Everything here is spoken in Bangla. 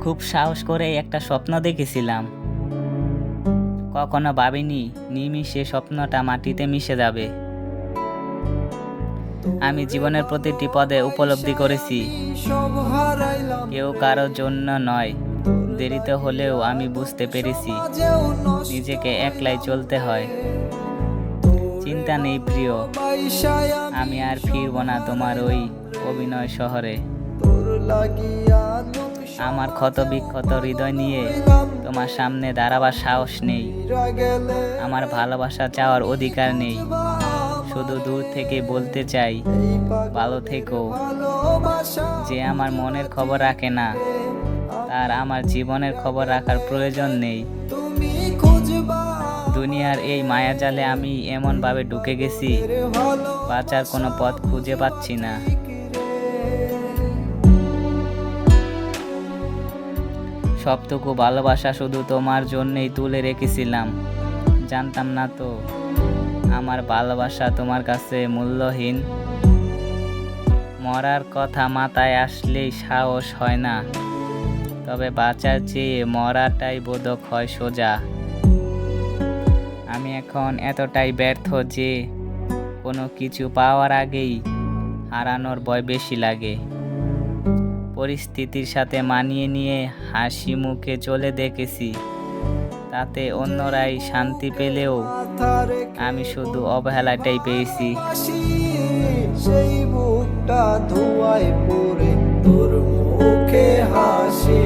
খুব সাহস করে একটা স্বপ্ন দেখেছিলাম। কখনো ভাবিনি নিমিষে স্বপ্নটা মাটিতে মিশে যাবে। আমি জীবনের প্রতিটি পদে উপলব্ধি করেছি কেউ কারোর জন্য নয়। দেরিতে হলেও আমি বুঝতে পেরেছি নিজেকে একলাই চলতে হয়। চিন্তা নেই প্রিয়, আমি আর ফিরব না তোমার ওই অভিনয় শহরে। আমার ক্ষত বিক্ষত হৃদয় নিয়ে তোমার সামনে দাঁড়াবার সাহস নেই। আমার ভালোবাসা চাওয়ার অধিকার নেই। শুধু দূর থেকে বলতে চাই ভালো থেকো। যে আমার মনের খবর রাখে না তার আমার জীবনের খবর রাখার প্রয়োজন নেই। দুনিয়ার এই মায়াজালে আমি এমনভাবে ঢুকে গেছি, বাঁচার কোনো পথ খুঁজে পাচ্ছি না। সবটুকু ভালোবাসা শুধু তোমার জন্যই তুলে রেখেছিলাম। জানতাম না তো আমার ভালোবাসা তোমার কাছে মূল্যহীন। মরার কথা মাথায় আসলেই সাহস হয় না, তবে বাঁচার চেয়ে মরাটাই বোধক হয় সোজা। আমি এখন এতটাই ব্যর্থ যে কোনো কিছু পাওয়ার আগেই হারানোর ভয় বেশি লাগে। পরিস্থিতির সাথে মানিয়ে নিয়ে হাসি মুখে চলে দেখেছি, তাতে অন্যরাই শান্তি পেলেও আমি শুধু অবহেলাটাই পেয়েছি। সেই বুকটা ধোঁয়ায় পড়ে তোর মুখে হাসি।